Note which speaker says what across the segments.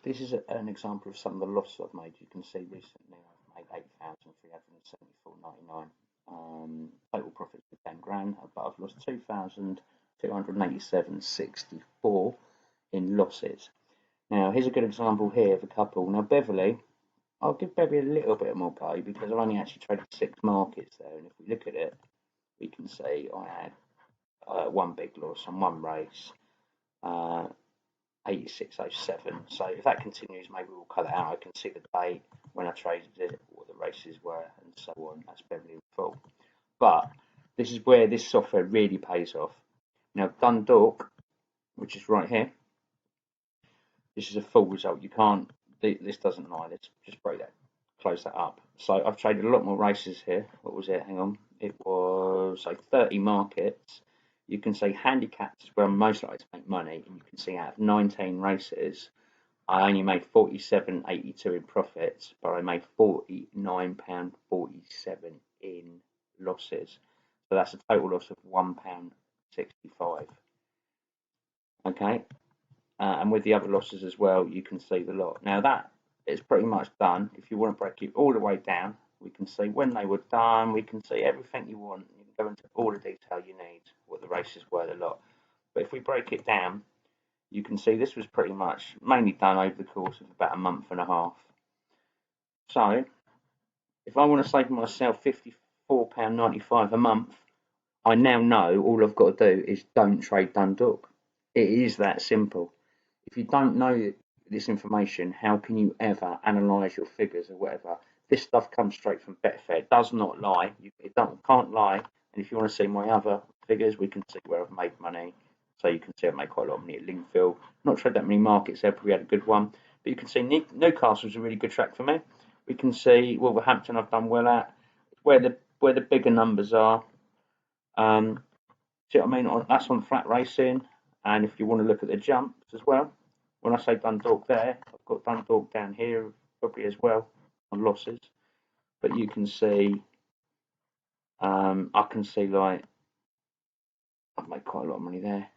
Speaker 1: This is an example of some of the losses I've made. You can see recently I've made £8,374.99. Total profits for 10 grand, but I've lost 2,287.64 in losses. Now, here's a good example here of a couple. Now, Beverly, I'll give Beverly a little bit more pay because I've only actually traded 6 markets there. And if we look at it, we can see I had one big loss on one race, 86.07. So if that continues, maybe we'll cut it out. I can see the date when I traded it, what the races were, and so on. That's Beverly in full. But this is where this software really pays off. Now, Dundalk, which is right here, this is a full result. You can't, this doesn't lie. Let's just break that, close that up. So I've traded a lot more races here. What was it? Hang on. It was like 30 markets. You can see handicaps is where I'm most likely to make money. And you can see out of 19 races, I only made £47.82 in profits, but I made £49.47 in losses. So that's a total loss of £1.65. Okay. And with the other losses as well, you can see the lot. Now that is pretty much done. If you want to break it all the way down, we can see when they were done. We can see everything you want. You can go into all the detail you need, what the races were, the lot. But if we break it down, you can see this was pretty much mainly done over the course of about a month and a half. So if I want to save myself £54.95 a month, I now know all I've got to do is don't trade Dundalk. It is that simple. If you don't know this information, how can you ever analyse your figures or whatever? This stuff comes straight from Betfair. It does not lie. It can't lie. And if you want to see my other figures, we can see where I've made money. So you can see I've made quite a lot of money at Lingfield. Not traded that many markets there, probably had a good one. But you can see Newcastle's a really good track for me. We can see Wolverhampton I've done well at. Where the bigger numbers are. See what I mean? That's on flat racing. And if you want to look at the jumps as well, when I say Dundalk there, I've got Dundalk down here probably as well on losses. But you can see, I can see like, I've made quite a lot of money there.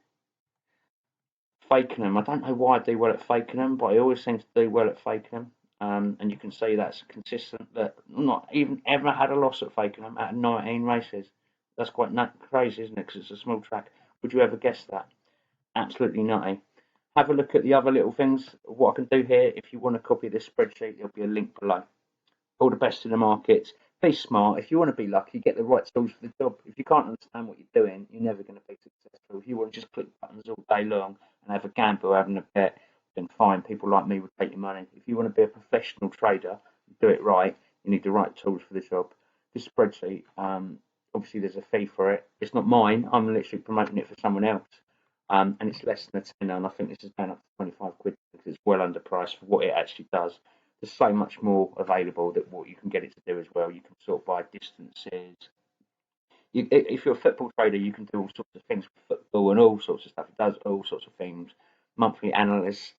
Speaker 1: Fakenham, I don't know why I do well at Fakenham, but I always seem to do well at Fakenham. And you can see that's consistent, that I'm not even ever had a loss at Fakenham out of 19 races. That's quite crazy, isn't it? Because it's a small track. Would you ever guess that? Absolutely nutty. Have a look at the other little things. What I can do here, if you want to copy this spreadsheet, there'll be a link below. All the best in the markets. Be smart. If you want to be lucky, get the right tools for the job. If you can't understand what you're doing, you're never going to be successful. If you want to just click buttons all day long and have a gamble, having a bet, then fine. People like me would take your money. If you want to be a professional trader, do it right, you need the right tools for the job. This spreadsheet, obviously there's a fee for it. It's not mine. I'm literally promoting it for someone else. And it's less than a tenner, and I think this is down up to 25 quid because it's well underpriced for what it actually does. There's so much more available that what you can get it to do as well. You can sort by distances. If you're a football trader, you can do all sorts of things with football and all sorts of stuff. It does all sorts of things. Monthly analysts,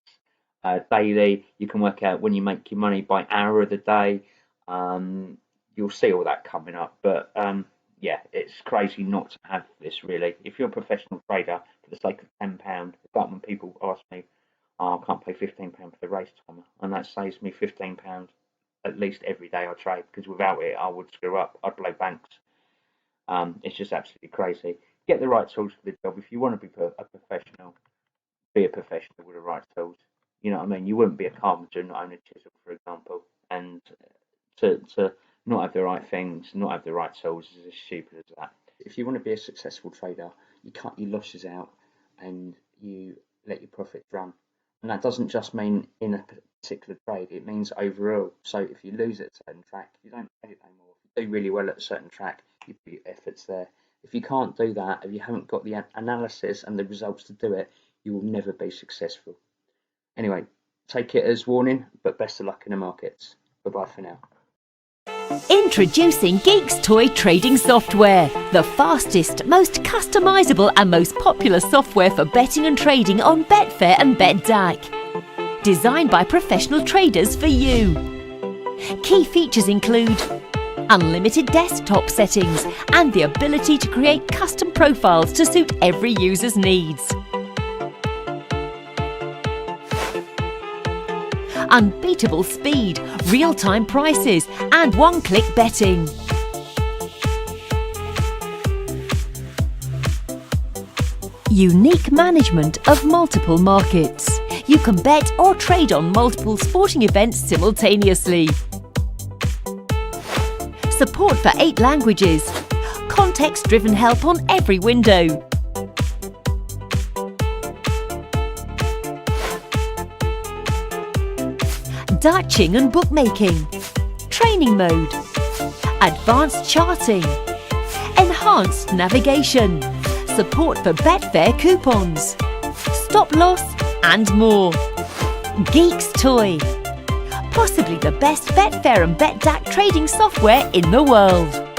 Speaker 1: daily. You can work out when you make your money by hour of the day. You'll see all that coming up. But yeah, it's crazy not to have this really. If you're a professional trader, for the sake of £10, like when people ask me, oh, I can't pay £15 for the race timer, and that saves me £15 at least every day I trade, because without it I would screw up. I'd blow banks. It's just absolutely crazy. Get the right tools for the job. If you want to be a professional, be a professional with the right tools. You know what I mean? You wouldn't be a carpenter and not own a chisel, for example, and to not have the right things, not have the right tools is as stupid as that. If you want to be a successful trader, you cut your losses out and you let your profits run. And that doesn't just mean in a particular trade, it means overall. So if you lose at a certain track, you don't trade it anymore. If you do really well at a certain track, you put your efforts there. If you can't do that, if you haven't got the analysis and the results to do it, you will never be successful. Anyway, take it as warning, but best of luck in the markets. Bye-bye for now.
Speaker 2: Introducing Geeks Toy Trading Software, the fastest, most customizable and most popular software for betting and trading on Betfair and BetDAC. Designed by professional traders for you. Key features include unlimited desktop settings and the ability to create custom profiles to suit every user's needs. unbeatable speed, real-time prices and one-click betting. Unique management of multiple markets. You can bet or trade on multiple sporting events simultaneously. Support for 8 languages. Context-driven help on every window. Dutching and bookmaking. Training mode. Advanced charting. Enhanced navigation. Support for Betfair coupons. Stop loss and more. Geeks Toy. Possibly the best Betfair and BetDAC trading software in the world.